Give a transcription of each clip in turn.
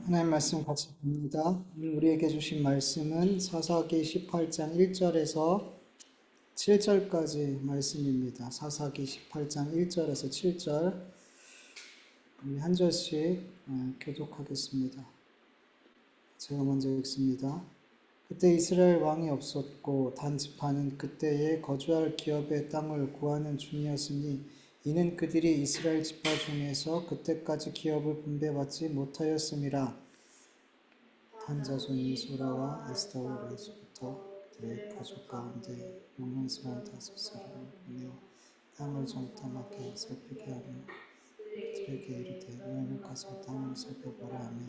하나님 말씀 같이 봅니다. 우리에게 주신 말씀은 사사기 18장 1절에서 7절까지 말씀입니다. 사사기 18장 1절에서 7절 우리 한 절씩 교독하겠습니다. 제가 먼저 읽습니다. 그때 이스라엘 왕이 없었고 단 지파는 그때에 거주할 기업의 땅을 구하는 중이었으니 이는 그들이 이스라엘 지파 중에서 그때까지 기업을 분배받지 못하였음이라. 단 자손이 소라와 에스타올에서부터 그들의 가족 가운데 용맹스러운 5사람을 보내어 땅을 정탐하게 살피게 하며 그들에게 이르되 너희는 가서 땅을 살펴보라 하며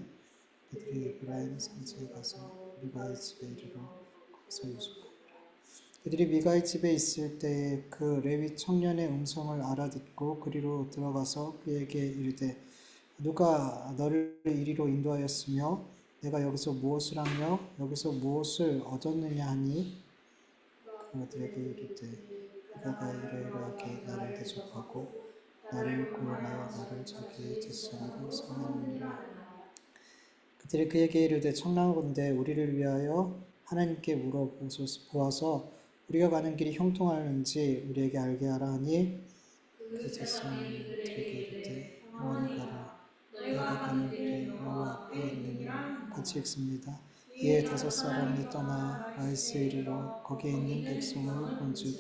그들이 에브라임 산지에 가서 미가의 집에 이르러 거기서 유숙하니라. 그들이 미가의 집에 있을 때에 그 레위 청년의 음성을 알아듣고 그리로 들어가서 그에게 이르되 누가 너를 이리로 인도하였으며 내가 여기서 무엇을 하며 여기서 무엇을 얻었느냐 하니 그들에게 이르되 그가 이러이러하게 나를 대접하고 나를 고용하여 나를 자기의 제사장으로 삼았느니라. 그들이 그에게 이르되 청하건대 우리를 위하여 하나님께 물어보아서 우리가 가는 길이 형통하는지 우리에게 알게 하라 하니 그 제사장들에게 이르되 영원히 가라. 너희가 가는 길이 여호와 앞에 있느니라. 같이 읽습니다. 이에 5사람이 떠나 라이스에 이르러 거기에 있는 백성을 본즉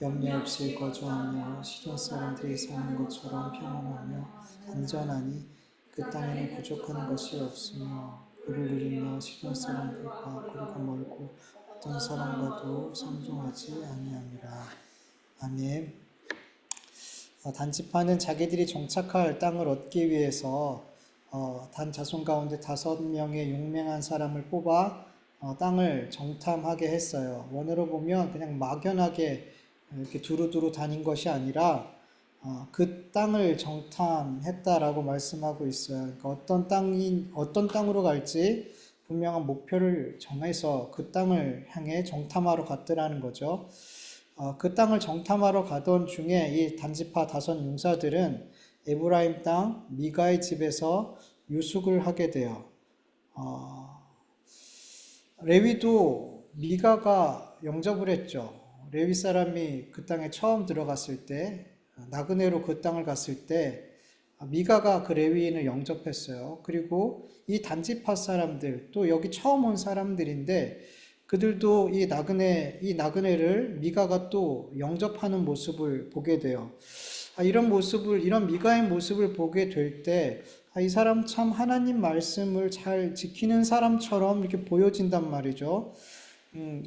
염려 없이 거주하며 시돈 사람들이 사는 것처럼 평안하며 안전하니 그 땅에는 부족한 것이 없으며 그를 누리며 시돈 사람들과 거리가 멀고 어떤 사람과도 상종하지 아니함이라. 아멘. 단지파는 자기들이 정착할 땅을 얻기 위해서 단 자손 가운데 5명의 용맹한 사람을 뽑아 땅을 정탐하게 했어요. 원어로 보면 그냥 막연하게 이렇게 두루두루 다닌 것이 아니라 그 땅을 정탐했다라고 말씀하고 있어요. 그러니까 어떤 땅으로 갈지 분명한 목표를 정해서 그 땅을 향해 정탐하러 갔더라는 거죠. 그 땅을 정탐하러 가던 중에 이 단지파 5 용사들은 에브라임 땅 미가의 집에서 유숙을 하게 돼요. 레위도 미가가 영접을 했죠. 레위 사람이 그 땅에 처음 들어갔을 때 나그네로 그 땅을 갔을 때 미가가 그 레위인을 영접했어요. 그리고 이 단지파 사람들 또 여기 처음 온 사람들인데 그들도 이 나그네를 미가가 또 영접하는 모습을 보게 돼요. 이런 미가의 모습을 보게 될 때, 이 사람 참 하나님 말씀을 잘 지키는 사람처럼 이렇게 보여진단 말이죠.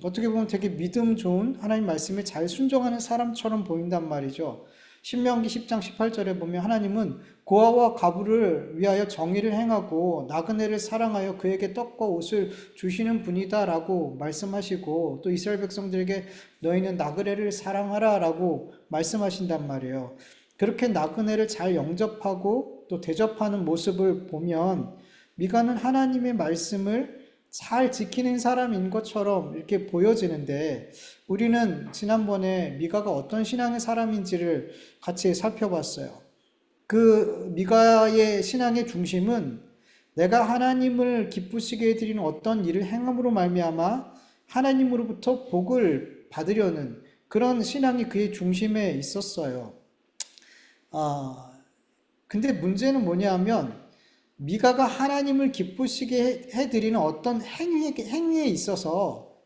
어떻게 보면 되게 믿음 좋은 하나님 말씀에 잘 순종하는 사람처럼 보인단 말이죠. 신명기 10장 18절에 보면 하나님은 고아와 과부를 위하여 정의를 행하고 나그네를 사랑하여 그에게 떡과 옷을 주시는 분이다 라고 말씀하시고 또 이스라엘 백성들에게 너희는 나그네를 사랑하라 라고 말씀하신단 말이에요. 그렇게 나그네를 잘 영접하고 또 대접하는 모습을 보면 미가는 하나님의 말씀을 잘 지키는 사람인 것처럼 이렇게 보여지는데 우리는 지난번에 미가가 어떤 신앙의 사람인지를 같이 살펴봤어요. 그 미가의 신앙의 중심은 내가 하나님을 기쁘시게 해드리는 어떤 일을 행함으로 말미암아 하나님으로부터 복을 받으려는 그런 신앙이 그의 중심에 있었어요. 근데 문제는 뭐냐면 미가가 하나님을 기쁘시게 해드리는 어떤 행위에 있어서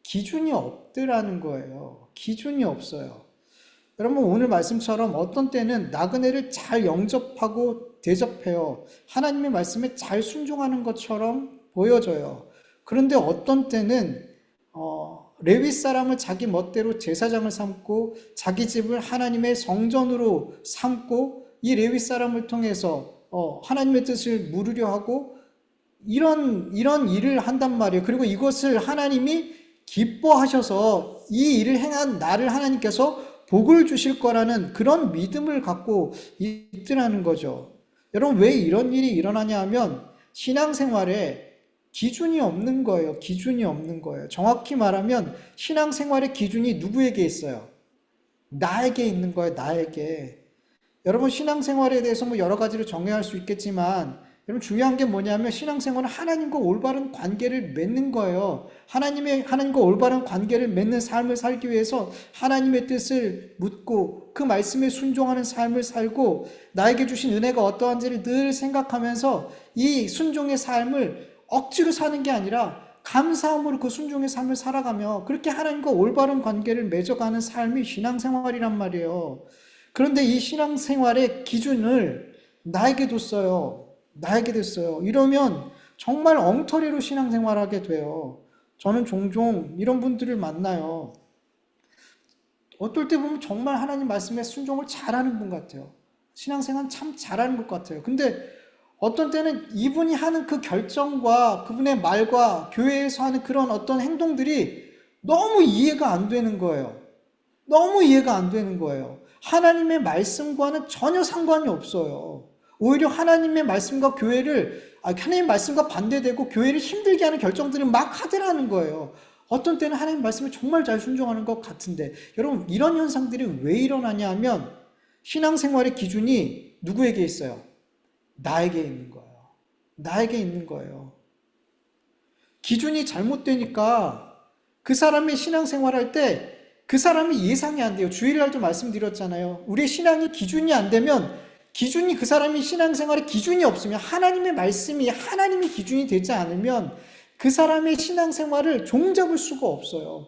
기준이 없더라는 거예요. 기준이 없어요. 여러분 오늘 말씀처럼 어떤 때는 나그네를 잘 영접하고 대접해요. 하나님의 말씀에 잘 순종하는 것처럼 보여져요. 그런데 어떤 때는 레위 사람을 자기 멋대로 제사장을 삼고 자기 집을 하나님의 성전으로 삼고 이 레위 사람을 통해서 하나님의 뜻을 물으려 하고 이런 일을 한단 말이에요. 그리고 이것을 하나님이 기뻐하셔서 이 일을 행한 나를 하나님께서 복을 주실 거라는 그런 믿음을 갖고 있더라는 거죠. 여러분 왜 이런 일이 일어나냐 하면 신앙생활에 기준이 없는 거예요. 기준이 없는 거예요. 정확히 말하면 신앙생활의 기준이 누구에게 있어요? 나에게 있는 거예요. 나에게. 여러분 신앙생활에 대해서 뭐 여러 가지로 정의할 수 있겠지만 여러분 중요한 게 뭐냐면 신앙생활은 하나님과 올바른 관계를 맺는 거예요. 하나님과 올바른 관계를 맺는 삶을 살기 위해서 하나님의 뜻을 묻고 그 말씀에 순종하는 삶을 살고 나에게 주신 은혜가 어떠한지를 늘 생각하면서 이 순종의 삶을 억지로 사는 게 아니라 감사함으로 그 순종의 삶을 살아가며 그렇게 하나님과 올바른 관계를 맺어가는 삶이 신앙생활이란 말이에요. 그런데 이 신앙생활의 기준을 나에게 뒀어요. 나에게 됐어요. 이러면 정말 엉터리로 신앙생활하게 돼요. 저는 종종 이런 분들을 만나요. 어떨 때 보면 정말 하나님 말씀에 순종을 잘하는 분 같아요. 신앙생활 참 잘하는 것 같아요. 근데 어떤 때는 이분이 하는 그 결정과 그분의 말과 교회에서 하는 그런 어떤 행동들이 너무 이해가 안 되는 거예요. 너무 이해가 안 되는 거예요. 하나님의 말씀과는 전혀 상관이 없어요. 오히려 하나님의 말씀과 하나님의 말씀과 반대되고 교회를 힘들게 하는 결정들을 막 하더라는 거예요. 어떤 때는 하나님 말씀을 정말 잘 순종하는 것 같은데, 여러분, 이런 현상들이 왜 일어나냐 하면, 신앙생활의 기준이 누구에게 있어요? 나에게 있는 거예요. 나에게 있는 거예요. 기준이 잘못되니까 그 사람이 신앙생활할 때 그 사람이 예상이 안 돼요. 주일날도 말씀드렸잖아요. 우리의 신앙이 기준이 안 되면 그 사람이 신앙생활에 기준이 없으면 하나님의 말씀이 하나님의 기준이 되지 않으면 그 사람의 신앙생활을 종잡을 수가 없어요.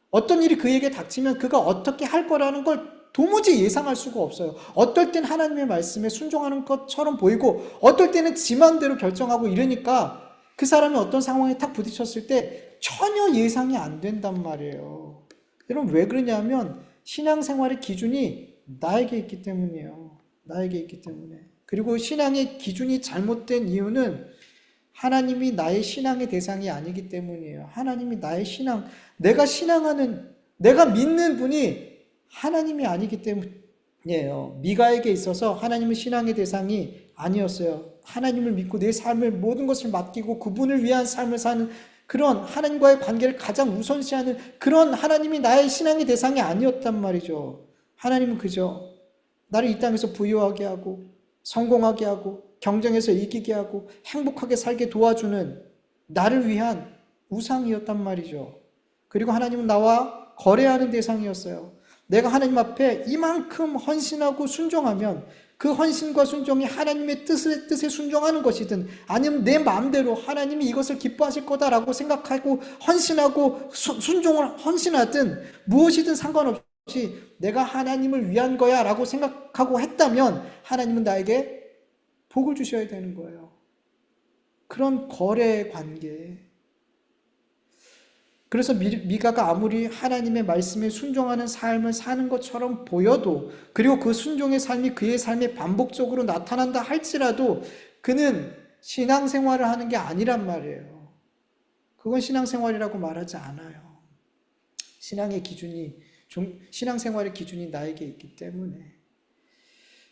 어떤 일이 그에게 닥치면 그가 어떻게 할 거라는 걸 도무지 예상할 수가 없어요. 어떨 땐 하나님의 말씀에 순종하는 것처럼 보이고 어떨 때는 지 마음대로 결정하고 이러니까 그 사람이 어떤 상황에 탁 부딪혔을 때 전혀 예상이 안 된단 말이에요. 여러분 왜 그러냐면 신앙생활의 기준이 나에게 있기 때문이에요. 나에게 있기 때문에. 그리고 신앙의 기준이 잘못된 이유는 하나님이 나의 신앙의 대상이 아니기 때문이에요. 하나님이 나의 내가 믿는 분이 하나님이 아니기 때문이에요. 미가에게 있어서 하나님은 신앙의 대상이 아니었어요. 하나님을 믿고 내 삶을 모든 것을 맡기고 그분을 위한 삶을 사는 그런 하나님과의 관계를 가장 우선시하는 그런 하나님이 나의 신앙의 대상이 아니었단 말이죠. 하나님은 그저 나를 이 땅에서 부유하게 하고 성공하게 하고 경쟁에서 이기게 하고 행복하게 살게 도와주는 나를 위한 우상이었단 말이죠. 그리고 하나님은 나와 거래하는 대상이었어요. 내가 하나님 앞에 이만큼 헌신하고 순종하면 그 헌신과 순종이 하나님의 뜻에 순종하는 것이든 아니면 내 마음대로 하나님이 이것을 기뻐하실 거다라고 생각하고 헌신하고 헌신하든 무엇이든 상관없이 내가 하나님을 위한 거야 라고 생각하고 했다면 하나님은 나에게 복을 주셔야 되는 거예요. 그런 거래의 관계. 그래서 미가가 아무리 하나님의 말씀에 순종하는 삶을 사는 것처럼 보여도 그리고 그 순종의 삶이 그의 삶에 반복적으로 나타난다 할지라도 그는 신앙생활을 하는 게 아니란 말이에요. 그건 신앙생활이라고 말하지 않아요. 신앙생활의 기준이 나에게 있기 때문에.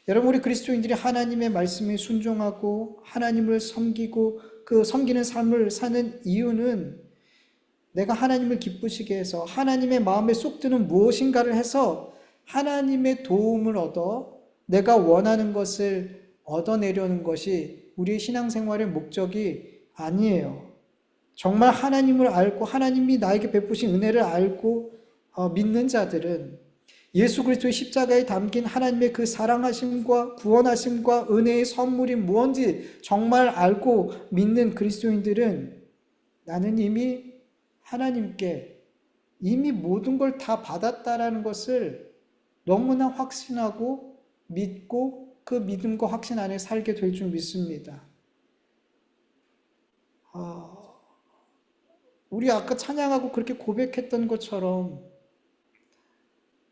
여러분 우리 그리스도인들이 하나님의 말씀에 순종하고 하나님을 섬기고 그 섬기는 삶을 사는 이유는 내가 하나님을 기쁘시게 해서 하나님의 마음에 쏙 드는 무엇인가를 해서 하나님의 도움을 얻어 내가 원하는 것을 얻어내려는 것이 우리의 신앙생활의 목적이 아니에요. 정말 하나님을 알고 하나님이 나에게 베푸신 은혜를 알고 믿는 자들은 예수 그리스도의 십자가에 담긴 하나님의 그 사랑하심과 구원하심과 은혜의 선물이 무엇인지 정말 알고 믿는 그리스도인들은 나는 이미 하나님께 이미 모든 걸 다 받았다라는 것을 너무나 확신하고 믿고 그 믿음과 확신 안에 살게 될 줄 믿습니다. 우리 아까 찬양하고 그렇게 고백했던 것처럼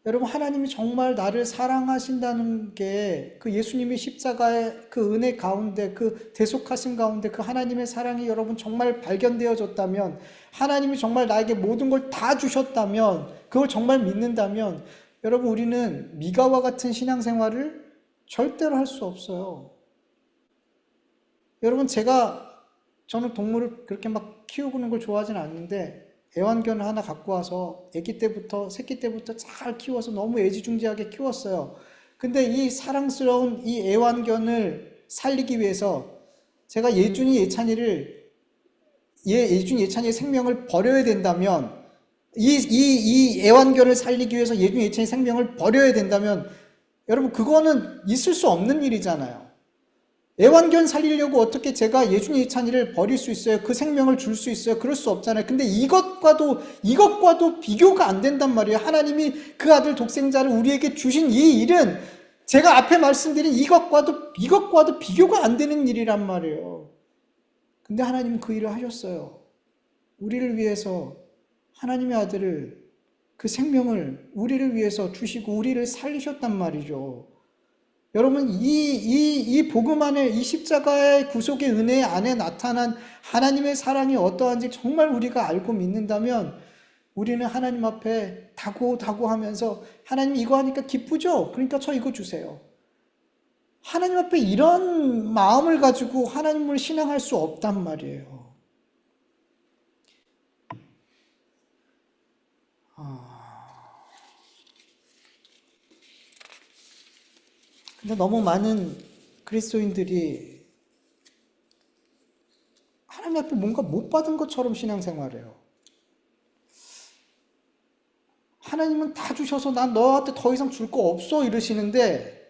여러분 하나님이 정말 나를 사랑하신다는 게 그 예수님의 십자가의 그 은혜 가운데 그 대속하심 가운데 그 하나님의 사랑이 여러분 정말 발견되어졌다면 하나님이 정말 나에게 모든 걸 다 주셨다면 그걸 정말 믿는다면 여러분 우리는 미가와 같은 신앙생활을 절대로 할 수 없어요. 여러분 저는 동물을 그렇게 막 키우는 걸 좋아하진 않는데 애완견을 하나 갖고 와서 새끼 때부터 잘 키워서 너무 애지중지하게 키웠어요. 근데 이 사랑스러운 이 애완견을 살리기 위해서 제가 예준이 예찬이를 예준이 예찬이의 생명을 버려야 된다면 이 애완견을 살리기 위해서 예준이 예찬이의 생명을 버려야 된다면 여러분 그거는 있을 수 없는 일이잖아요. 애완견 살리려고 어떻게 제가 예준이 예찬이를 버릴 수 있어요? 그 생명을 줄 수 있어요? 그럴 수 없잖아요. 근데 이것과도 비교가 안 된단 말이에요. 하나님이 그 아들 독생자를 우리에게 주신 이 일은 제가 앞에 말씀드린 이것과도 비교가 안 되는 일이란 말이에요. 근데 하나님은 그 일을 하셨어요. 우리를 위해서 하나님의 아들을 그 생명을 우리를 위해서 주시고 우리를 살리셨단 말이죠. 여러분 이 복음 안에 이 십자가의 구속의 은혜 안에 나타난 하나님의 사랑이 어떠한지 정말 우리가 알고 믿는다면 우리는 하나님 앞에 다고 하면서 하나님 이거 하니까 기쁘죠? 그러니까 저 이거 주세요. 하나님 앞에 이런 마음을 가지고 하나님을 신앙할 수 없단 말이에요. 근데 너무 많은 그리스도인들이 하나님 앞에 뭔가 못 받은 것처럼 신앙생활해요. 하나님은 다 주셔서 난 너한테 더 이상 줄 거 없어 이러시는데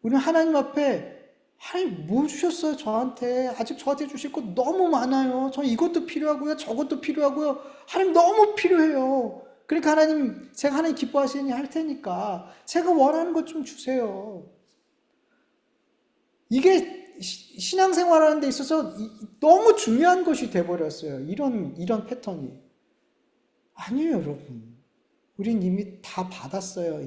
우리는 하나님 앞에 하나님 뭐 주셨어요 저한테? 아직 저한테 주실 거 너무 많아요. 저 이것도 필요하고요 저것도 필요하고요. 하나님 너무 필요해요. 그러니까 하나님 제가 하나님 기뻐하시니 할 테니까 제가 원하는 것 좀 주세요. 이게 신앙생활하는 데 있어서 너무 중요한 것이 돼버렸어요. 이런 패턴이. 아니에요, 여러분. 우린 이미 다 받았어요,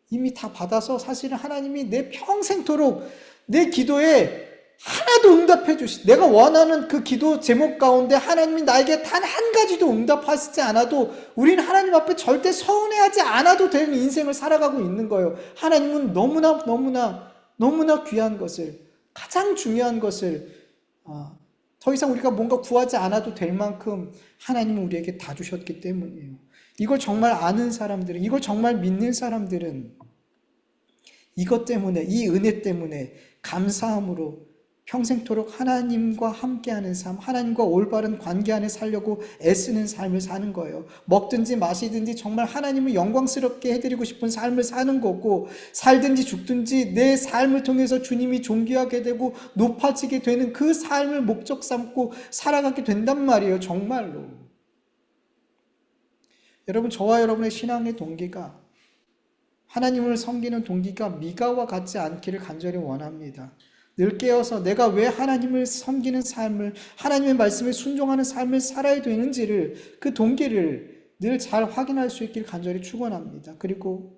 이미 다 받아서 사실은 하나님이 내 평생토록 내 기도에 하나도 응답해 내가 원하는 그 기도 제목 가운데 하나님이 나에게 단 한 가지도 응답하시지 않아도 우리는 하나님 앞에 절대 서운해하지 않아도 되는 인생을 살아가고 있는 거예요. 하나님은 너무나 귀한 것을, 가장 중요한 것을 더 이상 우리가 뭔가 구하지 않아도 될 만큼 하나님은 우리에게 다 주셨기 때문이에요. 이걸 정말 아는 사람들은, 이걸 정말 믿는 사람들은 이것 때문에, 이 은혜 때문에 감사함으로 평생토록 하나님과 함께하는 삶, 하나님과 올바른 관계 안에 살려고 애쓰는 삶을 사는 거예요. 먹든지 마시든지 정말 하나님을 영광스럽게 해드리고 싶은 삶을 사는 거고, 살든지 죽든지 내 삶을 통해서 주님이 존귀하게 되고 높아지게 되는 그 삶을 목적 삼고 살아가게 된단 말이에요. 정말로. 여러분, 저와 여러분의 신앙의 동기가, 하나님을 섬기는 동기가 미가와 같지 않기를 간절히 원합니다. 늘 깨어서 내가 왜 하나님을 섬기는 삶을, 하나님의 말씀에 순종하는 삶을 살아야 되는지를, 그 동기를 늘 잘 확인할 수 있길 간절히 축원합니다. 그리고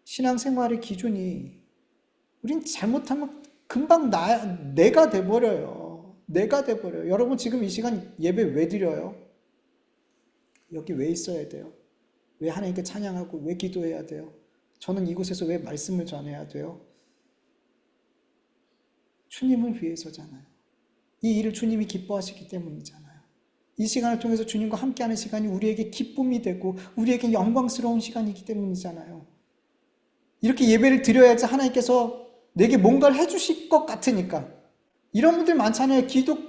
신앙생활의 기준이, 우린 잘못하면 금방 내가 돼버려요. 내가 돼버려요. 여러분 지금 이 시간 예배 왜 드려요? 여기 왜 있어야 돼요? 왜 하나님께 찬양하고 왜 기도해야 돼요? 저는 이곳에서 왜 말씀을 전해야 돼요? 주님을 위해서잖아요. 이 일을 주님이 기뻐하시기 때문이잖아요. 이 시간을 통해서 주님과 함께하는 시간이 우리에게 기쁨이 되고 우리에게 영광스러운 시간이기 때문이잖아요. 이렇게 예배를 드려야지 하나님께서 내게 뭔가를 해주실 것 같으니까. 이런 분들 많잖아요.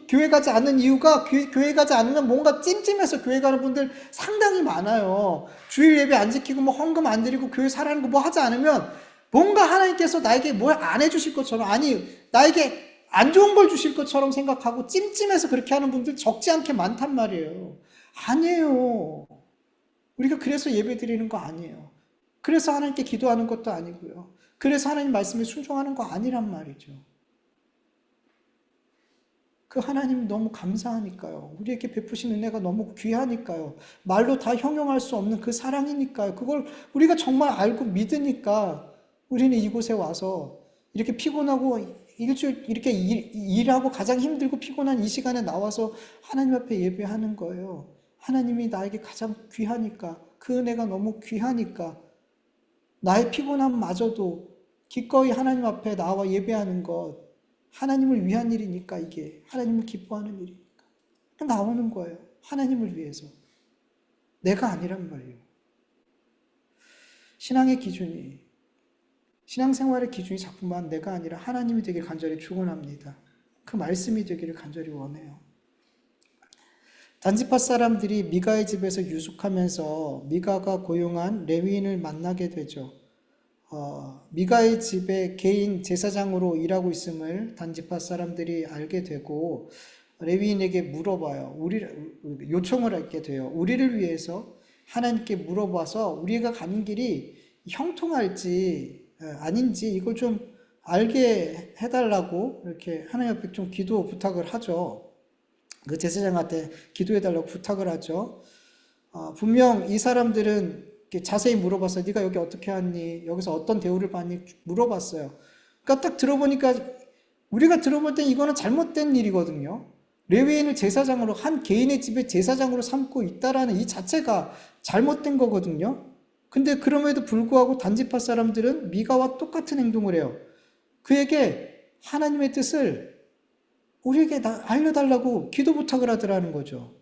교회 가지 않는 이유가 교회 가지 않으면 뭔가 찜찜해서 교회 가는 분들 상당히 많아요. 주일 예배 안 지키고 뭐 헌금 안 드리고 교회 살아는 거 뭐 하지 않으면 뭔가 하나님께서 나에게 뭘 안 해주실 것처럼, 아니 나에게 안 좋은 걸 주실 것처럼 생각하고 찜찜해서 그렇게 하는 분들 적지 않게 많단 말이에요. 아니에요. 우리가 그래서 예배 드리는 거 아니에요. 그래서 하나님께 기도하는 것도 아니고요. 그래서 하나님 말씀에 순종하는 거 아니란 말이죠. 그 하나님 너무 감사하니까요. 우리에게 베푸신 은혜가 너무 귀하니까요. 말로 다 형용할 수 없는 그 사랑이니까요. 그걸 우리가 정말 알고 믿으니까 우리는 이곳에 와서 이렇게 피곤하고 일주일 이렇게 일하고 가장 힘들고 피곤한 이 시간에 나와서 하나님 앞에 예배하는 거예요. 하나님이 나에게 가장 귀하니까, 그 은혜가 너무 귀하니까 나의 피곤함마저도 기꺼이 하나님 앞에 나와 예배하는 것, 하나님을 위한 일이니까, 이게 하나님을 기뻐하는 일이니까 나오는 거예요. 하나님을 위해서. 내가 아니란 말이에요. 신앙의 기준이 신앙생활의 기준이 자꾸만 내가 아니라 하나님이 되길 간절히 축원합니다. 그 말씀이 되기를 간절히 원해요. 단지파 사람들이 미가의 집에서 유숙하면서 미가가 고용한 레위인을 만나게 되죠. 미가의 집에 개인 제사장으로 일하고 있음을 단지파 사람들이 알게 되고 레위인에게 물어봐요. 요청을 하게 돼요. 우리를 위해서 하나님께 물어봐서 우리가 가는 길이 형통할지 아닌지 이걸 좀 알게 해달라고 이렇게 하나님 앞에 좀 기도 부탁을 하죠. 그 제사장한테 기도해달라고 부탁을 하죠. 분명 이 사람들은 자세히 물어봤어요. 네가 여기 어떻게 왔니? 여기서 어떤 대우를 받니? 물어봤어요. 그러니까 딱 들어보니까 우리가 들어볼 땐 이거는 잘못된 일이거든요. 레위인을 제사장으로 한 개인의 집에 제사장으로 삼고 있다라는 이 자체가 잘못된 거거든요. 근데 그럼에도 불구하고 단지파 사람들은 미가와 똑같은 행동을 해요. 그에게 하나님의 뜻을 우리에게 알려달라고 기도 부탁을 하더라는 거죠.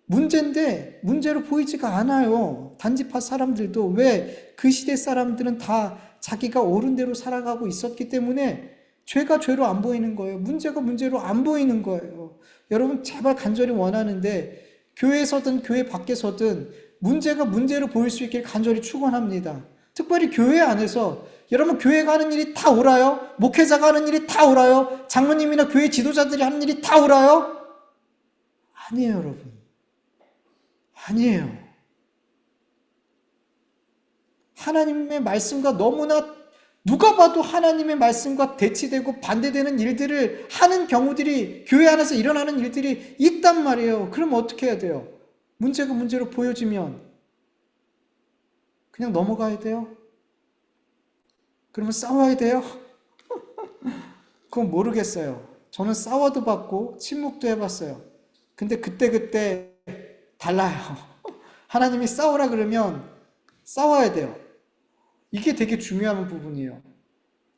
문제인데 문제로 보이지가 않아요. 단지파 사람들도 왜 그 시대 사람들은 다 자기가 옳은 대로 살아가고 있었기 때문에 죄가 죄로 안 보이는 거예요. 문제가 문제로 안 보이는 거예요. 여러분 제발 간절히 원하는데 교회에서든 교회 밖에서든 문제가 문제로 보일 수 있길 간절히 축원합니다. 특별히 교회 안에서 여러분 교회가 하는 일이 다 옳아요? 목회자가 하는 일이 다 옳아요? 장로님이나 교회 지도자들이 하는 일이 다 옳아요? 아니에요, 여러분. 아니에요. 하나님의 말씀과 너무나 누가 봐도 하나님의 말씀과 대치되고 반대되는 일들을 하는 경우들이 교회 안에서 일어나는 일들이 있단 말이에요. 그럼 어떻게 해야 돼요? 문제가 문제로 보여지면 그냥 넘어가야 돼요? 그러면 싸워야 돼요? 그건 모르겠어요. 저는 싸워도 봤고 침묵도 해봤어요. 근데 그때 달라요. 하나님이 싸우라 그러면 싸워야 돼요. 이게 되게 중요한 부분이에요.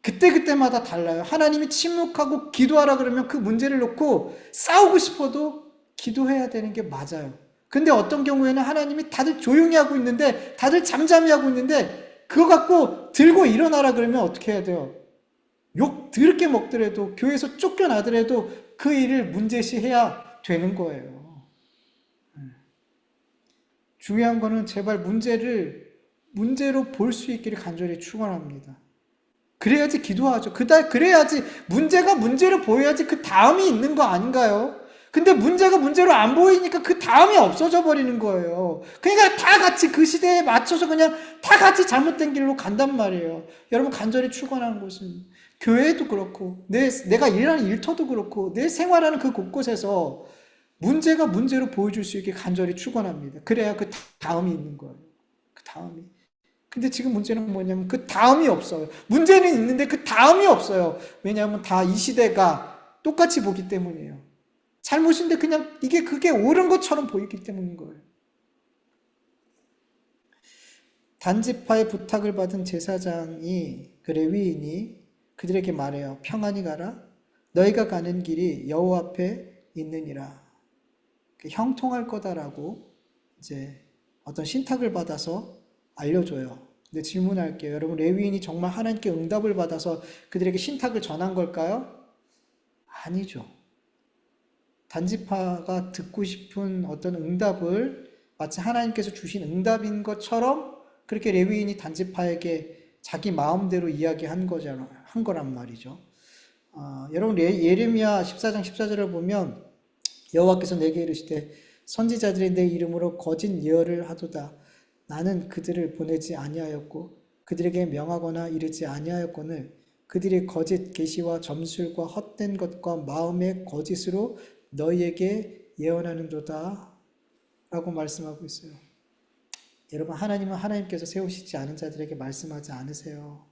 그때마다 달라요. 하나님이 침묵하고 기도하라 그러면 그 문제를 놓고 싸우고 싶어도 기도해야 되는 게 맞아요. 근데 어떤 경우에는 하나님이 다들 조용히 하고 있는데 다들 잠잠히 하고 있는데 그거 갖고 들고 일어나라 그러면 어떻게 해야 돼요? 욕 더럽게 먹더라도 교회에서 쫓겨나더라도 그 일을 문제시해야 되는 거예요. 중요한 거는 제발 문제로 볼 수 있기를 간절히 축원합니다. 그래야지 기도하죠. 그래야지 문제가 문제로 보여야지 그 다음이 있는 거 아닌가요? 근데 문제가 문제로 안 보이니까 그 다음이 없어져 버리는 거예요. 그러니까 다 같이 그 시대에 맞춰서 그냥 다 같이 잘못된 길로 간단 말이에요. 여러분 간절히 축원하는 것은 교회도 그렇고 내가 일하는 일터도 그렇고 내 생활하는 그 곳곳에서 문제가 문제로 보여줄 수 있게 간절히 축원합니다. 그래야 그 다음이 있는 거예요. 그 다음이. 근데 지금 문제는 뭐냐면 그 다음이 없어요. 문제는 있는데 그 다음이 없어요. 왜냐하면 다 이 시대가 똑같이 보기 때문이에요. 잘못인데 그냥 그게 옳은 것처럼 보이기 때문인 거예요. 단지파의 부탁을 받은 제사장이 그 레위인이 그들에게 말해요. 평안히 가라. 너희가 가는 길이 여호와 앞에 있느니라. 형통할 거다라고 이제 어떤 신탁을 받아서 알려줘요. 근데 질문할게요. 여러분 레위인이 정말 하나님께 응답을 받아서 그들에게 신탁을 전한 걸까요? 아니죠. 단지파가 듣고 싶은 어떤 응답을 마치 하나님께서 주신 응답인 것처럼 그렇게 레위인이 단지파에게 자기 마음대로 이야기한 거란 말이죠. 여러분 예레미야 14장 14절을 보면 여호와께서 내게 이르시되 선지자들이 내 이름으로 거짓 예언을 하도다. 나는 그들을 보내지 아니하였고 그들에게 명하거나 이르지 아니하였거늘 그들의 거짓 계시와 점술과 헛된 것과 마음의 거짓으로 너희에게 예언하는도다 라고 말씀하고 있어요. 여러분 하나님은 하나님께서 세우시지 않은 자들에게 말씀하지 않으세요.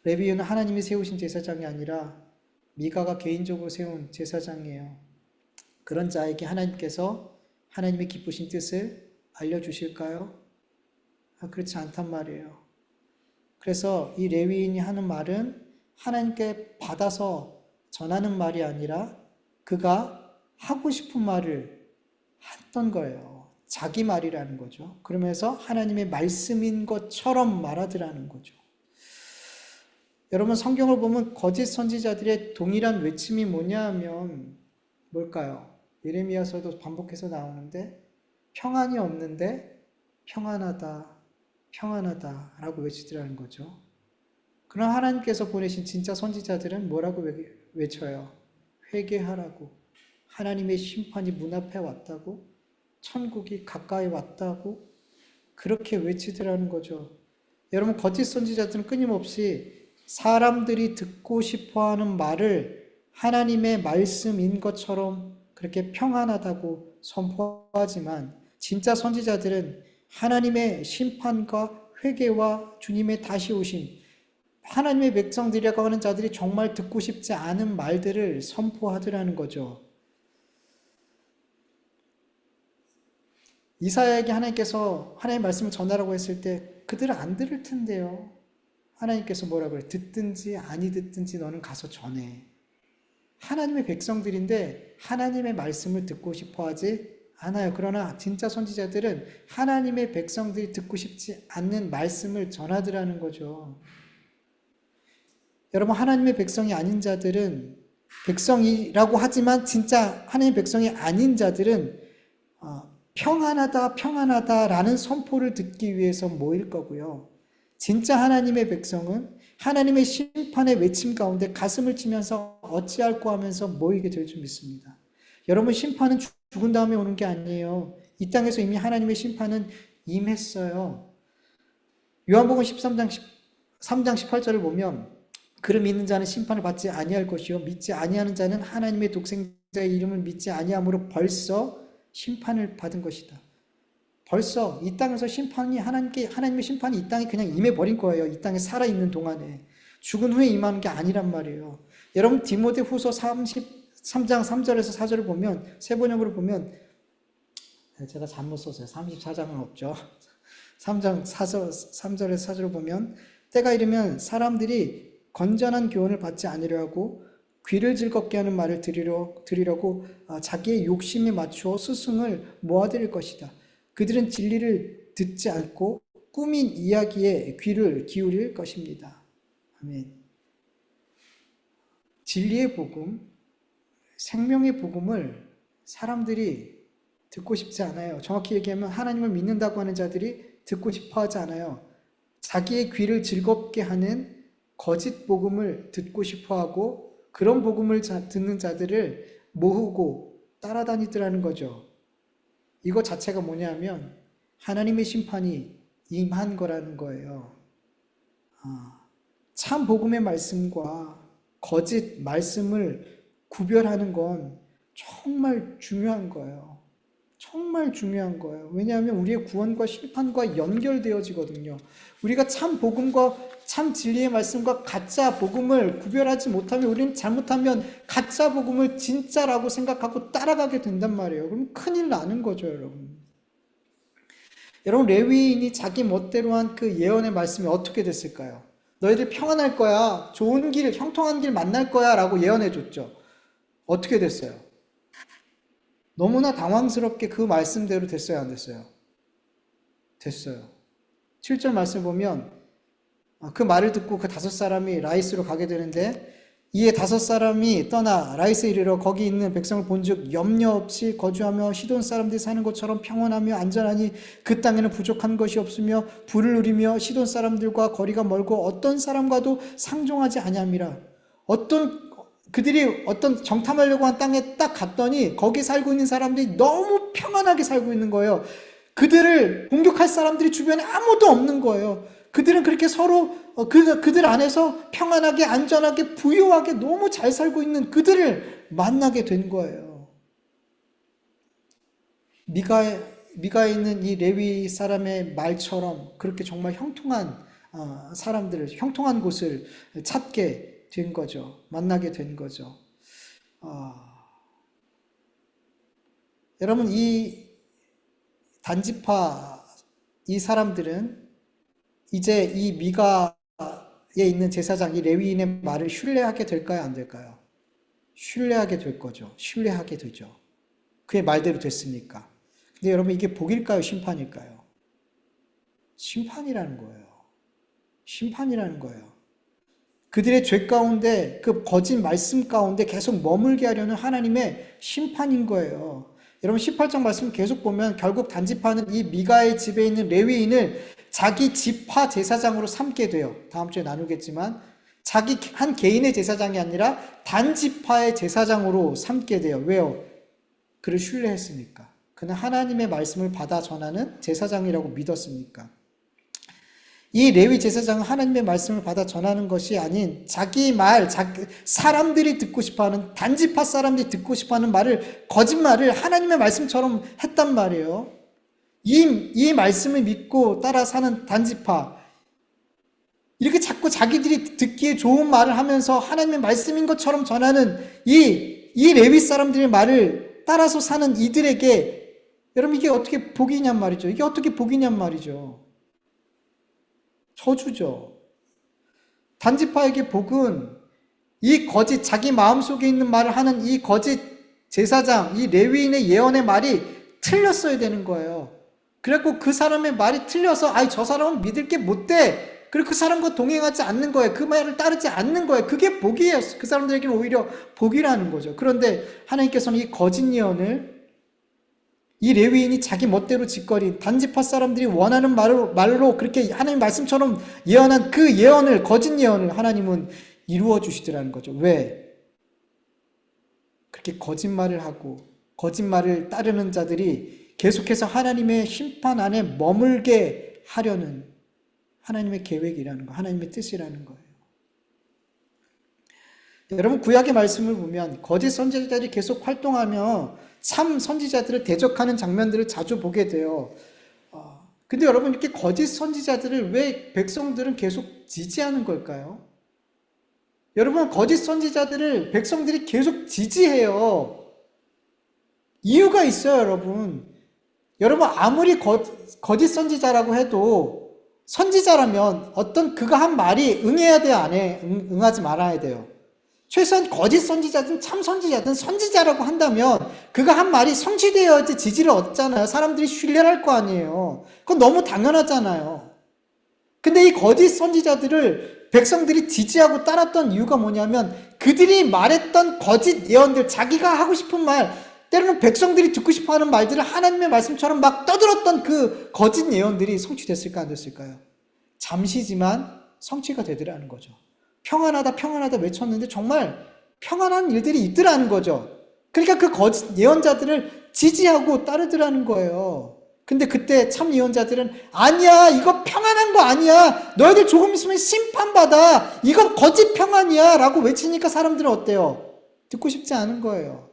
레위인은 하나님이 세우신 제사장이 아니라 미가가 개인적으로 세운 제사장이에요. 그런 자에게 하나님께서 하나님의 기쁘신 뜻을 알려주실까요? 그렇지 않단 말이에요. 그래서 이 레위인이 하는 말은 하나님께 받아서 전하는 말이 아니라 그가 하고 싶은 말을 했던 거예요. 자기 말이라는 거죠. 그러면서 하나님의 말씀인 것처럼 말하더라는 거죠. 여러분 성경을 보면 거짓 선지자들의 동일한 외침이 뭐냐 하면 뭘까요? 예레미야서도 반복해서 나오는데 평안이 없는데 평안하다, 평안하다 라고 외치더라는 거죠. 그러나 하나님께서 보내신 진짜 선지자들은 뭐라고 외쳐요? 회개하라고. 하나님의 심판이 문 앞에 왔다고. 천국이 가까이 왔다고. 그렇게 외치더라는 거죠. 여러분 거짓 선지자들은 끊임없이 사람들이 듣고 싶어하는 말을 하나님의 말씀인 것처럼 그렇게 평안하다고 선포하지만 진짜 선지자들은 하나님의 심판과 회개와 주님의 다시 오심, 하나님의 백성들이라고 하는 자들이 정말 듣고 싶지 않은 말들을 선포하더라는 거죠. 이사야에게 하나님께서 하나님의 말씀을 전하라고 했을 때 그들은 안 들을 텐데요. 하나님께서 뭐라고 그래요? 듣든지 아니 듣든지 너는 가서 전해. 하나님의 백성들인데 하나님의 말씀을 듣고 싶어 하지 않아요. 그러나 진짜 선지자들은 하나님의 백성들이 듣고 싶지 않는 말씀을 전하더라는 거죠. 여러분 하나님의 백성이 아닌 자들은 백성이라고 하지만 진짜 하나님의 백성이 아닌 자들은 평안하다 평안하다라는 선포를 듣기 위해서 모일 거고요. 진짜 하나님의 백성은 하나님의 심판의 외침 가운데 가슴을 치면서 어찌할꼬 하면서 모이게 될 줄 믿습니다. 여러분 심판은 죽은 다음에 오는 게 아니에요. 이 땅에서 이미 하나님의 심판은 임했어요. 요한복음 13장 3장 18절을 보면 그를 믿는 자는 심판을 받지 아니할 것이요 믿지 아니하는 자는 하나님의 독생자의 이름을 믿지 아니함으로 벌써 심판을 받은 것이다. 벌써 이 땅에서 심판이 하나님의 심판이 이 땅에 그냥 임해버린 거예요. 이 땅에 살아있는 동안에. 죽은 후에 임하는 게 아니란 말이에요. 여러분 디모데후서 33장 3절에서 4절을 보면 세 번역으로 보면 제가 잘못 썼어요. 34장은 없죠. 3장 3절에서 4절을 보면 때가 이르면 사람들이 건전한 교훈을 받지 않으려 하고 귀를 즐겁게 하는 말을 들으려고 자기의 욕심에 맞추어 스승을 모아들일 것이다. 그들은 진리를 듣지 않고 꾸민 이야기에 귀를 기울일 것입니다. 아멘. 진리의 복음, 생명의 복음을 사람들이 듣고 싶지 않아요. 정확히 얘기하면 하나님을 믿는다고 하는 자들이 듣고 싶어 하지 않아요. 자기의 귀를 즐겁게 하는 거짓 복음을 듣고 싶어 하고 그런 복음을 듣는 자들을 모으고 따라다니더라는 거죠. 이거 자체가 뭐냐면 하나님의 심판이 임한 거라는 거예요. 참 복음의 말씀과 거짓 말씀을 구별하는 건 정말 중요한 거예요. 정말 중요한 거예요. 왜냐하면 우리의 구원과 심판과 연결되어지거든요. 우리가 참 복음과 참 진리의 말씀과 가짜 복음을 구별하지 못하면 우리는 잘못하면 가짜 복음을 진짜라고 생각하고 따라가게 된단 말이에요. 그럼 큰일 나는 거죠, 여러분. 여러분 레위인이 자기 멋대로 한 그 예언의 말씀이 어떻게 됐을까요? 너희들 평안할 거야. 좋은 길, 형통한 길 만날 거야 라고 예언해 줬죠. 어떻게 됐어요? 너무나 당황스럽게 그 말씀대로 됐어요, 안 됐어요? 됐어요. 7절 말씀 보면 그 말을 듣고 그 5사람이 라이스로 가게 되는데 이에 5사람이 떠나 라이스에 이르러 거기 있는 백성을 본즉 염려 없이 거주하며 시돈 사람들이 사는 것처럼 평온하며 안전하니 그 땅에는 부족한 것이 없으며 부를 누리며 시돈 사람들과 거리가 멀고 어떤 사람과도 상종하지 아니함이라. 그들이 어떤 정탐하려고 한 땅에 딱 갔더니 거기 살고 있는 사람들이 너무 평안하게 살고 있는 거예요. 그들을 공격할 사람들이 주변에 아무도 없는 거예요. 그들은 그렇게 서로 그들 안에서 평안하게 안전하게 부유하게 너무 잘 살고 있는 그들을 만나게 된 거예요. 미가에 있는 이 레위 사람의 말처럼 그렇게 정말 형통한 사람들을 형통한 곳을 찾게 된 거죠. 만나게 된 거죠. 여러분 이 단지파 이 사람들은 이제 이 미가에 있는 제사장 이 레위인의 말을 신뢰하게 될까요? 안 될까요? 신뢰하게 될 거죠. 신뢰하게 되죠. 그의 말대로 됐으니까. 근데 여러분 이게 복일까요? 심판일까요? 심판이라는 거예요. 심판이라는 거예요. 그들의 죄 가운데 그 거짓 말씀 가운데 계속 머물게 하려는 하나님의 심판인 거예요. 여러분 18장 말씀 계속 보면 결국 단지파는 이 미가의 집에 있는 레위인을 자기 지파 제사장으로 삼게 돼요. 다음 주에 나누겠지만 자기 한 개인의 제사장이 아니라 단지파의 제사장으로 삼게 돼요. 왜요? 그를 신뢰했으니까. 그는 하나님의 말씀을 받아 전하는 제사장이라고 믿었으니까. 이 레위 제사장은 하나님의 말씀을 받아 전하는 것이 아닌 자기 말, 사람들이 듣고 싶어하는, 단지파 사람들이 듣고 싶어하는 말을, 거짓말을 하나님의 말씀처럼 했단 말이에요. 이 말씀을 믿고 따라 사는 단지파, 이렇게 자꾸 자기들이 듣기에 좋은 말을 하면서 하나님의 말씀인 것처럼 전하는 이 레위 사람들의 말을 따라서 사는 이들에게, 여러분 이게 어떻게 복이냔 말이죠. 이게 어떻게 복이냔 말이죠. 저주죠. 단지파에게 복은 이 거짓, 자기 마음속에 있는 말을 하는 이 거짓 제사장, 이 레위인의 예언의 말이 틀렸어야 되는 거예요. 그래갖고 그 사람의 말이 틀려서 저 사람은 믿을 게 못 돼. 그리고 그 사람과 동행하지 않는 거예요. 그 말을 따르지 않는 거예요. 그게 복이에요. 그 사람들에게는 오히려 복이라는 거죠. 그런데 하나님께서는 이 거짓 예언을, 이 레위인이 자기 멋대로 짓거린 단지파 사람들이 원하는 말로 그렇게 하나님 말씀처럼 예언한 그 예언을, 거짓 예언을 하나님은 이루어 주시더라는 거죠. 왜? 그렇게 거짓말을 하고 거짓말을 따르는 자들이 계속해서 하나님의 심판 안에 머물게 하려는 하나님의 계획이라는 거, 하나님의 뜻이라는 거예요. 여러분 구약의 말씀을 보면 거짓 선지자들이 계속 활동하며 참 선지자들을 대적하는 장면들을 자주 보게 돼요. 근데 여러분 이렇게 거짓 선지자들을 왜 백성들은 계속 지지하는 걸까요? 여러분 거짓 선지자들을 백성들이 계속 지지해요. 이유가 있어요, 여러분. 여러분 아무리 거짓 선지자라고 해도 선지자라면 어떤 그가 한 말이 응해야 돼요, 안 해? 응하지 말아야 돼요. 최소한 거짓 선지자든 참 선지자든 선지자라고 한다면 그가 한 말이 성취되어야지 지지를 얻잖아요. 사람들이 신뢰를 할 거 아니에요. 그건 너무 당연하잖아요. 근데 이 거짓 선지자들을 백성들이 지지하고 따랐던 이유가 뭐냐면 그들이 말했던 거짓 예언들, 자기가 하고 싶은 말, 때로는 백성들이 듣고 싶어하는 말들을 하나님의 말씀처럼 막 떠들었던 그 거짓 예언들이 성취됐을까 안 됐을까요? 잠시지만 성취가 되더라는 거죠. 평안하다 평안하다 외쳤는데 정말 평안한 일들이 있더라는 거죠. 그러니까 그 거짓 예언자들을 지지하고 따르더라는 거예요. 근데 그때 참 예언자들은 아니야, 이거 평안한 거 아니야, 너희들 조금 있으면 심판받아, 이건 거짓 평안이야 라고 외치니까 사람들은 어때요? 듣고 싶지 않은 거예요.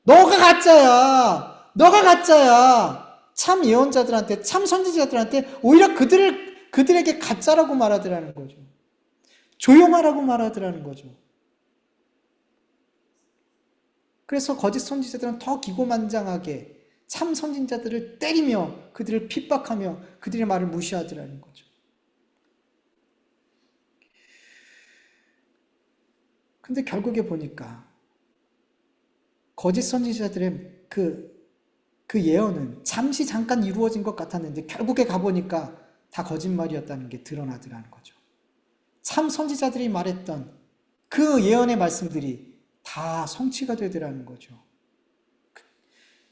너가 가짜야, 너가 가짜야. 참 예언자들한테, 참 선지자들한테 오히려 그들에게 가짜라고 말하더라는 거죠. 조용하라고 말하더라는 거죠. 그래서 거짓 선지자들은 더 기고만장하게 참 선지자들을 때리며 그들을 핍박하며 그들의 말을 무시하더라는 거죠. 근데 결국에 보니까 거짓 선지자들의 그 예언은 잠깐 이루어진 것 같았는데 결국에 가보니까 다 거짓말이었다는 게 드러나더라는 거죠. 참 선지자들이 말했던 그 예언의 말씀들이 다 성취가 되더라는 거죠.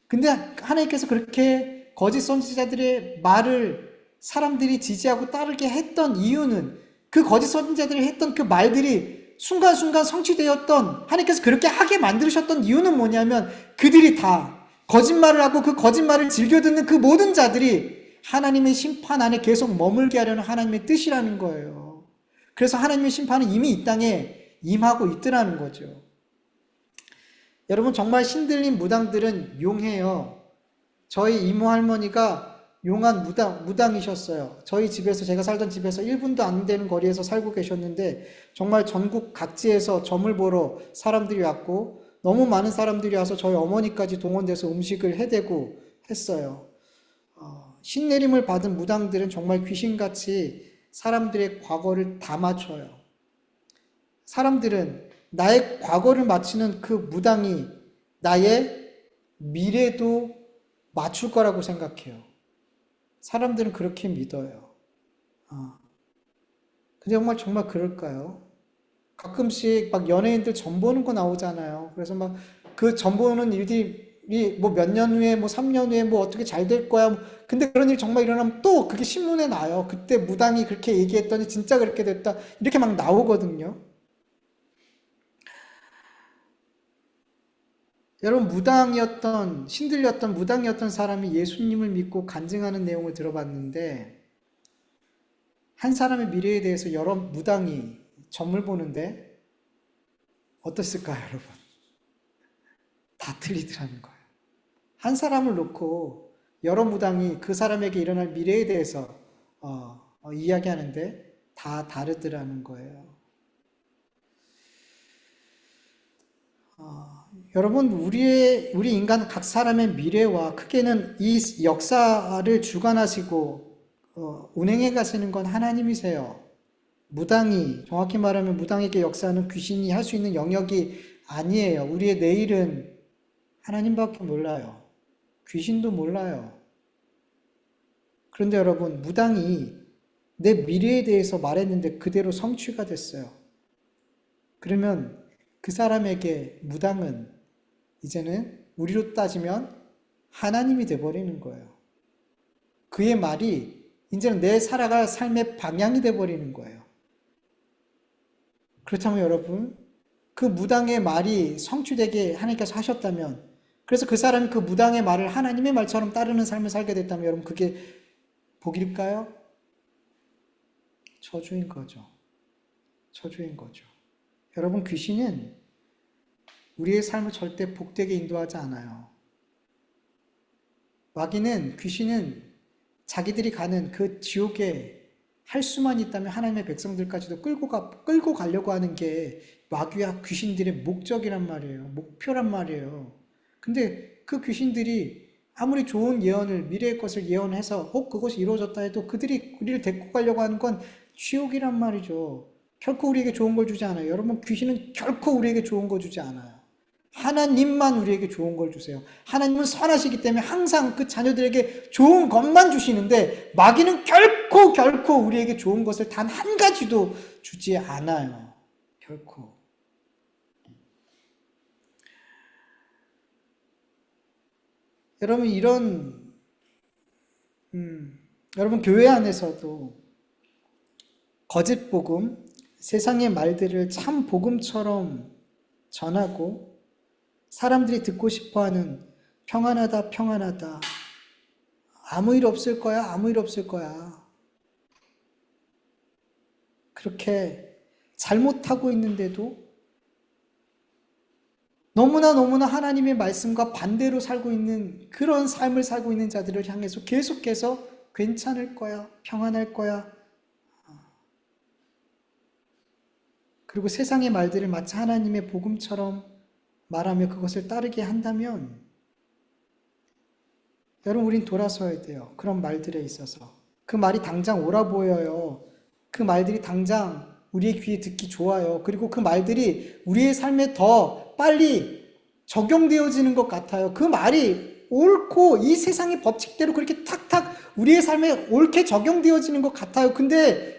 근데 하나님께서 그렇게 거짓 선지자들의 말을 사람들이 지지하고 따르게 했던 이유는, 그 거짓 선지자들이 했던 그 말들이 순간순간 성취되었던, 하나님께서 그렇게 하게 만드셨던 이유는 뭐냐면 그들이 다 거짓말을 하고 그 거짓말을 즐겨 듣는 그 모든 자들이 하나님의 심판 안에 계속 머물게 하려는 하나님의 뜻이라는 거예요. 그래서 하나님의 심판은 이미 이 땅에 임하고 있더라는 거죠. 여러분 정말 신들린 무당들은 용해요. 저희 이모 할머니가 용한 무당이셨어요. 저희 집에서, 제가 살던 집에서 1분도 안 되는 거리에서 살고 계셨는데 정말 전국 각지에서 점을 보러 사람들이 왔고 너무 많은 사람들이 와서 저희 어머니까지 동원돼서 음식을 해대고 했어요. 신내림을 받은 무당들은 정말 귀신같이 사람들의 과거를 다 맞춰요. 사람들은 나의 과거를 맞추는 그 무당이 나의 미래도 맞출 거라고 생각해요. 사람들은 그렇게 믿어요. 근데 정말 그럴까요? 가끔씩 막 연예인들 전 보는 거 나오잖아요. 그래서 막 그 전 보는 일들이 뭐 몇 년 후에 뭐 3년 후에 뭐 어떻게 잘 될 거야. 근데 그런 일 정말 일어나면 또 그게 신문에 나요. 그때 무당이 그렇게 얘기했더니 진짜 그렇게 됐다. 이렇게 막 나오거든요. 여러분 신들렸던 무당이었던 사람이 예수님을 믿고 간증하는 내용을 들어봤는데 한 사람의 미래에 대해서 여러 무당이 점을 보는데 어떻을까요, 여러분? 다 틀리더라는 거예요. 한 사람을 놓고 여러 무당이 그 사람에게 일어날 미래에 대해서 이야기하는데 다 다르더라는 거예요. 여러분, 우리 인간 각 사람의 미래와 크게는 이 역사를 주관하시고 운행해 가시는 건 하나님이세요. 정확히 말하면 무당에게 역사는 귀신이 할 수 있는 영역이 아니에요. 우리의 내일은 하나님밖에 몰라요. 귀신도 몰라요. 그런데 여러분, 무당이 내 미래에 대해서 말했는데 그대로 성취가 됐어요. 그러면 그 사람에게 무당은 이제는 우리로 따지면 하나님이 돼버리는 거예요. 그의 말이 이제는 내 살아갈 삶의 방향이 돼버리는 거예요. 그렇다면 여러분, 그 무당의 말이 성취되게 하나님께서 하셨다면, 그래서 그 사람이 그 무당의 말을 하나님의 말처럼 따르는 삶을 살게 됐다면 여러분, 그게 복일까요? 저주인 거죠. 저주인 거죠. 여러분, 귀신은 우리의 삶을 절대 복되게 인도하지 않아요. 귀신은 자기들이 가는 그 지옥에 할 수만 있다면 하나님의 백성들까지도 끌고 가려고 하는 게 마귀와 귀신들의 목적이란 말이에요. 목표란 말이에요. 근데 그 귀신들이 아무리 좋은 예언을, 미래의 것을 예언해서 그것이 이루어졌다 해도 그들이 우리를 데리고 가려고 하는 건 지옥이란 말이죠. 결코 우리에게 좋은 걸 주지 않아요. 여러분, 귀신은 결코 우리에게 좋은 거 주지 않아요. 하나님만 우리에게 좋은 걸 주세요. 하나님은 선하시기 때문에 항상 그 자녀들에게 좋은 것만 주시는데 마귀는 결코 우리에게 좋은 것을 단 한 가지도 주지 않아요. 결코. 여러분 여러분 교회 안에서도 거짓 복음, 세상의 말들을 참 복음처럼 전하고 사람들이 듣고 싶어하는 평안하다, 평안하다. 아무 일 없을 거야, 아무 일 없을 거야. 그렇게 잘못하고 있는데도 너무나 하나님의 말씀과 반대로 살고 있는 그런 삶을 살고 있는 자들을 향해서 계속해서 괜찮을 거야, 평안할 거야. 그리고 세상의 말들을 마치 하나님의 복음처럼 말하며 그것을 따르게 한다면 여러분 우린 돌아서야 돼요. 그런 말들에 있어서. 그 말이 당장 옳아 보여요. 그 말들이 당장 우리의 귀에 듣기 좋아요. 그리고 그 말들이 우리의 삶에 더 빨리 적용되어지는 것 같아요. 그 말이 옳고 이 세상의 법칙대로 그렇게 탁탁 우리의 삶에 옳게 적용되어지는 것 같아요. 근데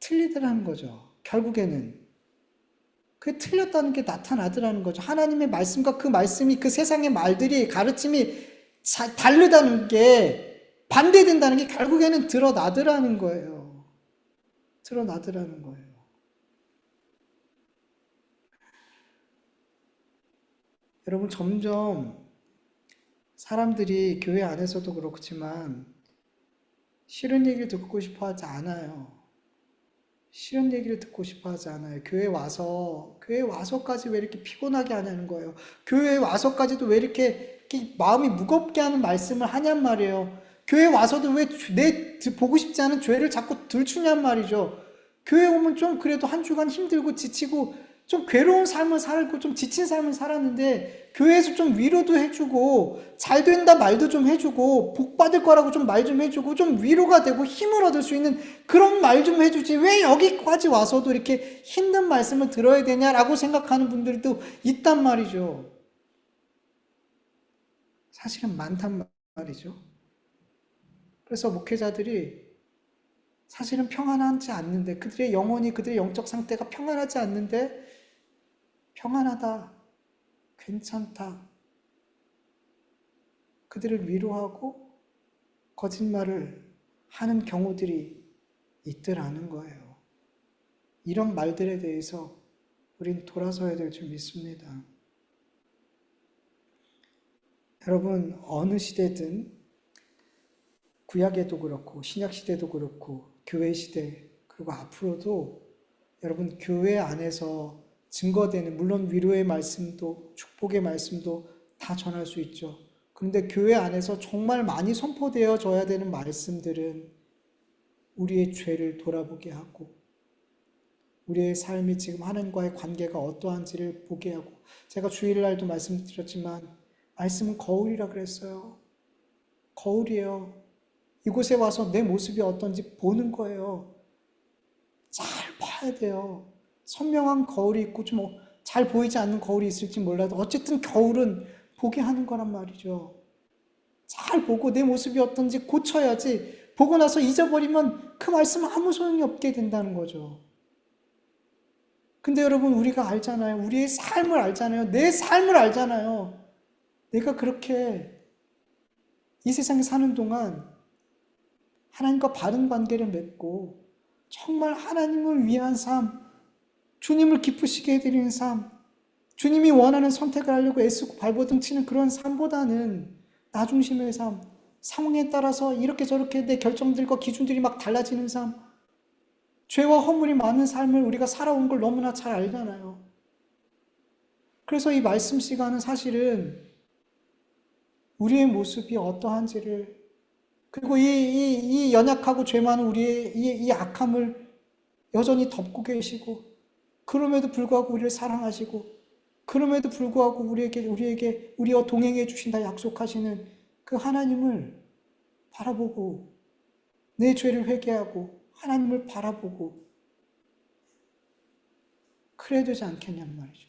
틀리더라는 거죠. 결국에는. 그게 틀렸다는 게 나타나더라는 거죠. 하나님의 말씀과 그 말씀이 그 세상의 말들이 가르침이 다르다는 게 반대된다는 게 결국에는 드러나더라는 거예요. 드러나더라는 거예요. 여러분 점점 사람들이 교회 안에서도 그렇지만 싫은 얘기를 듣고 싶어 하지 않아요. 싫은 얘기를 듣고 싶어 하지 않아요. 교회 와서까지 왜 이렇게 피곤하게 하냐는 거예요. 교회에 와서까지도 왜 이렇게 마음이 무겁게 하는 말씀을 하냔 말이에요. 교회 와서도 왜 내 보고 싶지 않은 죄를 자꾸 들추냔 말이죠. 교회 오면 좀 그래도 한 주간 힘들고 지치고 좀 괴로운 삶을 살고 좀 지친 삶을 살았는데 교회에서 좀 위로도 해주고 잘 된다 말도 좀 해주고 복 받을 거라고 좀 말 좀 해주고 좀 위로가 되고 힘을 얻을 수 있는 그런 말 좀 해주지 왜 여기까지 와서도 이렇게 힘든 말씀을 들어야 되냐라고 생각하는 분들도 있단 말이죠. 사실은 많단 말이죠. 그래서 목회자들이 사실은 평안하지 않는데, 그들의 영혼이, 그들의 영적 상태가 평안하지 않는데, 평안하다, 괜찮다, 그들을 위로하고 거짓말을 하는 경우들이 있더라는 거예요. 이런 말들에 대해서 우린 돌아서야 될 줄 믿습니다. 여러분, 어느 시대든 구약에도 그렇고 신약 시대도 그렇고 교회 시대, 그리고 앞으로도 여러분 교회 안에서 증거되는, 물론 위로의 말씀도 축복의 말씀도 다 전할 수 있죠. 그런데 교회 안에서 정말 많이 선포되어져야 되는 말씀들은 우리의 죄를 돌아보게 하고, 우리의 삶이 지금 하나님과의 관계가 어떠한지를 보게 하고, 제가 주일날도 말씀드렸지만 말씀은 거울이라 그랬어요. 거울이에요. 이곳에 와서 내 모습이 어떤지 보는 거예요. 잘 봐야 돼요. 선명한 거울이 있고 좀 잘 보이지 않는 거울이 있을지 몰라도 어쨌든 거울은 보게 하는 거란 말이죠. 잘 보고 내 모습이 어떤지 고쳐야지, 보고 나서 잊어버리면 그 말씀은 아무 소용이 없게 된다는 거죠. 근데 여러분, 우리가 알잖아요. 우리의 삶을 알잖아요. 내 삶을 알잖아요. 내가 그렇게 이 세상에 사는 동안 하나님과 바른 관계를 맺고 정말 하나님을 위한 삶, 주님을 기쁘시게 해드리는 삶, 주님이 원하는 선택을 하려고 애쓰고 발버둥 치는 그런 삶보다는 나 중심의 삶, 상황에 따라서 이렇게 저렇게 내 결정들과 기준들이 막 달라지는 삶, 죄와 허물이 많은 삶을 우리가 살아온 걸 너무나 잘 알잖아요. 그래서 이 말씀 시간은 사실은 우리의 모습이 어떠한지를, 그리고 이 연약하고 죄 많은 우리의 이 악함을 여전히 덮고 계시고, 그럼에도 불구하고 우리를 사랑하시고, 그럼에도 불구하고 우리와 동행해 주신다 약속하시는 그 하나님을 바라보고, 내 죄를 회개하고 하나님을 바라보고 그래야 되지 않겠냔 말이죠.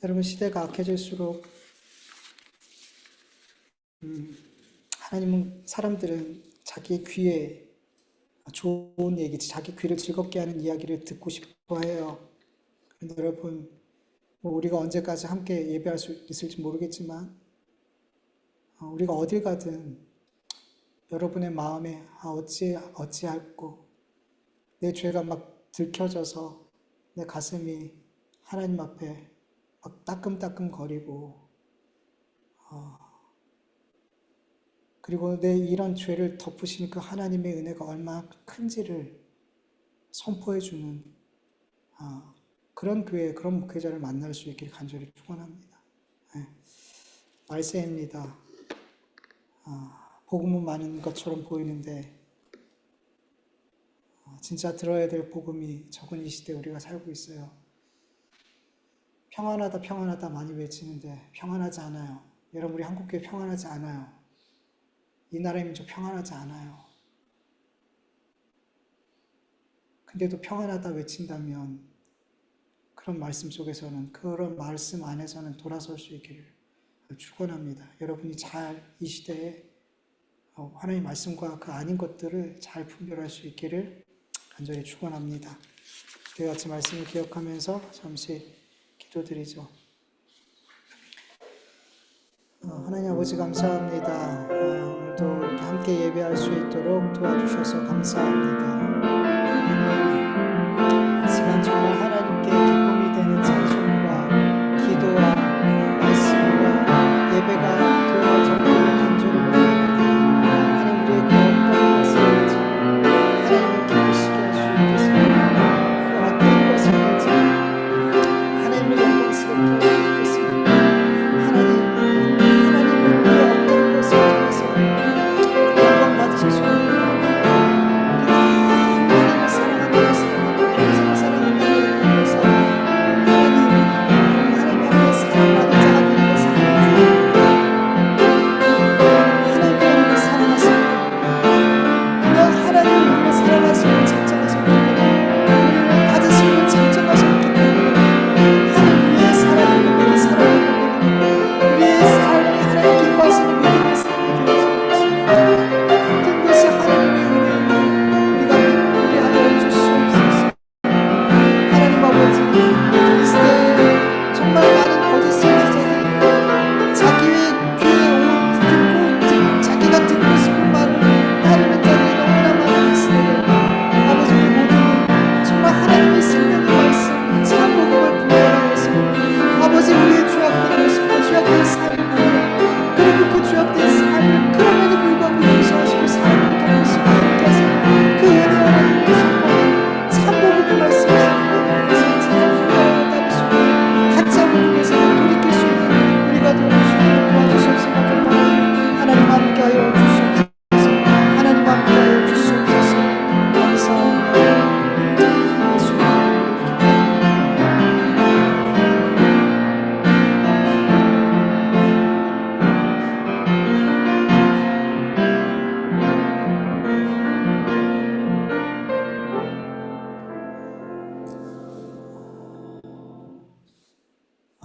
여러분, 시대가 악해질수록 사람들은 자기 귀에 좋은 얘기, 자기 귀를 즐겁게 하는 이야기를 듣고 싶어 해요. 그런데 여러분, 우리가 언제까지 함께 예배할 수 있을지 모르겠지만 우리가 어딜 가든 여러분의 마음에 어찌할꼬, 내 죄가 막 들켜져서 내 가슴이 하나님 앞에 막 따끔따끔 거리고, 그리고 내 이런 죄를 덮으시는 그 하나님의 은혜가 얼마나 큰지를 선포해주는 그런 교회, 그런 목회자를 만날 수 있길 간절히 축원합니다. 말세입니다. 복음은 많은 것처럼 보이는데 진짜 들어야 될 복음이 적은 이 시대에 우리가 살고 있어요. 평안하다 평안하다 많이 외치는데 평안하지 않아요. 여러분, 우리 한국교회 평안하지 않아요. 이 나라의 민족 평안하지 않아요. 근데도 평안하다 외친다면 그런 말씀 속에서는, 그런 말씀 안에서는 돌아설 수 있기를 축원합니다. 여러분이 잘 이 시대에 하나님의 말씀과 그 아닌 것들을 잘 분별할 수 있기를 간절히 축원합니다. 우리 같이 말씀을 기억하면서 잠시 기도드리죠. 하나님 아버지, 감사합니다. 오늘도 이렇게 함께 예배할 수 있도록 도와주셔서 감사합니다. 시간 정말 하나님께 기쁨이 되는 찬송과 기도와 말씀과 예배가 되어졌기를 간절히 원합니다. 하나님, 우리에게 어떤 것을 가지고 하나님을 기쁘시게 할 수 있겠습니까? 그 어떤 것을 가지고 하나님을 영광스럽게 할 수 있겠습니까? 하나님은 우리의 어떤 것을 통해서 영광 받으실 수 있는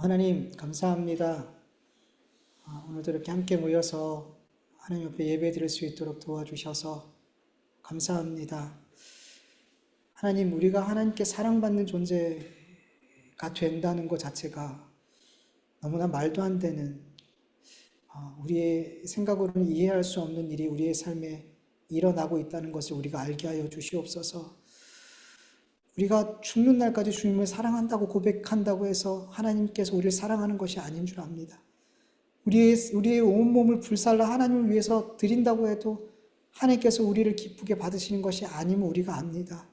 하나님 감사합니다. 오늘도 이렇게 함께 모여서 하나님 옆에 예배 드릴 수 있도록 도와주셔서 감사합니다. 하나님, 우리가 하나님께 사랑받는 존재가 된다는 것 자체가 너무나 말도 안 되는, 우리의 생각으로는 이해할 수 없는 일이 우리의 삶에 일어나고 있다는 것을 우리가 알게 하여 주시옵소서. 우리가 죽는 날까지 주님을 사랑한다고 고백한다고 해서 하나님께서 우리를 사랑하는 것이 아닌 줄 압니다. 우리의 온몸을 불살라 하나님을 위해서 드린다고 해도 하나님께서 우리를 기쁘게 받으시는 것이 아님을 우리가 압니다.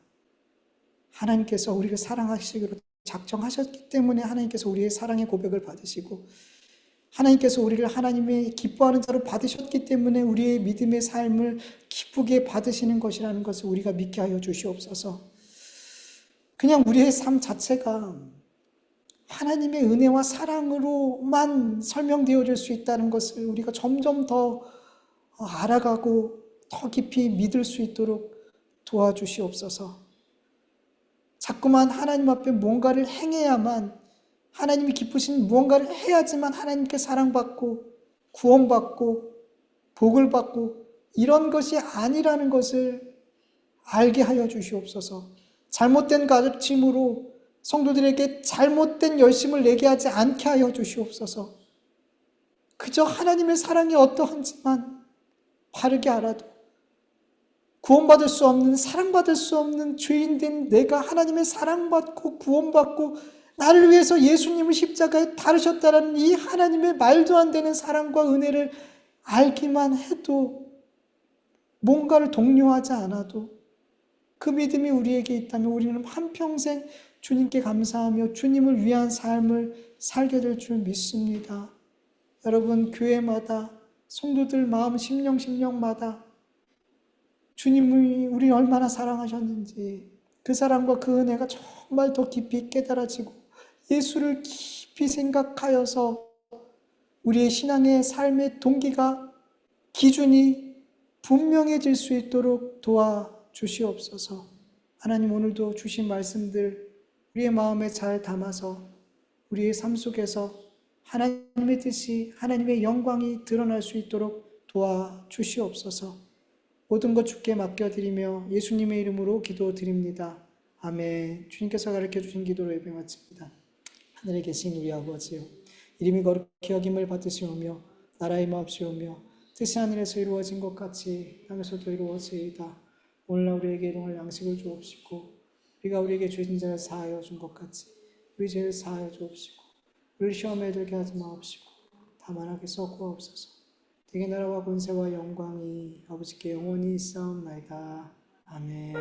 하나님께서 우리를 사랑하시기로 작정하셨기 때문에 하나님께서 우리의 사랑의 고백을 받으시고, 하나님께서 우리를 하나님의 기뻐하는 자로 받으셨기 때문에 우리의 믿음의 삶을 기쁘게 받으시는 것이라는 것을 우리가 믿게 하여 주시옵소서. 그냥 우리의 삶 자체가 하나님의 은혜와 사랑으로만 설명되어질 수 있다는 것을 우리가 점점 더 알아가고 더 깊이 믿을 수 있도록 도와주시옵소서. 자꾸만 하나님 앞에 뭔가를 행해야만, 하나님이 기쁘신 무언가를 해야지만 하나님께 사랑받고 구원받고 복을 받고 이런 것이 아니라는 것을 알게 하여 주시옵소서. 잘못된 가르침으로 성도들에게 잘못된 열심을 내게 하지 않게 하여 주시옵소서. 그저 하나님의 사랑이 어떠한지만 바르게 알아도 구원받을 수 없는, 사랑받을 수 없는 죄인된 내가 하나님의 사랑받고 구원받고 나를 위해서 예수님을 십자가에 다루셨다는 이 하나님의 말도 안 되는 사랑과 은혜를 알기만 해도, 뭔가를 독려하지 않아도 그 믿음이 우리에게 있다면 우리는 한평생 주님께 감사하며 주님을 위한 삶을 살게 될 줄 믿습니다. 여러분, 교회마다 성도들 마음 심령마다 주님이 우리를 얼마나 사랑하셨는지, 그 사랑과 그 은혜가 정말 더 깊이 깨달아지고 예수를 깊이 생각하여서 우리의 신앙의 삶의 동기가, 기준이 분명해질 수 있도록 도와주시옵소서. 하나님, 오늘도 주신 말씀들 우리의 마음에 잘 담아서 우리의 삶 속에서 하나님의 뜻이, 하나님의 영광이 드러날 수 있도록 도와주시옵소서. 모든 것 주께 맡겨드리며 예수님의 이름으로 기도드립니다. 아멘. 주님께서 가르쳐주신 기도로 예배 마칩니다. 하늘에 계신 우리 아버지요, 이름이 거룩히 여김을 받으시오며 나라의 마옵시오며 뜻이 하늘에서 이루어진 것 같이 땅에서도 이루어지이다. 오늘날 우리에게 일용할 양식을 주옵시고, 우리가 우리에게 죄진 자를 사하여 준 것 같이 우리 죄를 사하여 주옵시고, 우리를 시험에 들게 하지 마옵시고 다만 악에서 구하옵소서. 되게 나라와 권세와 영광이 아버지께 영원히 있사옵나이다. 아멘.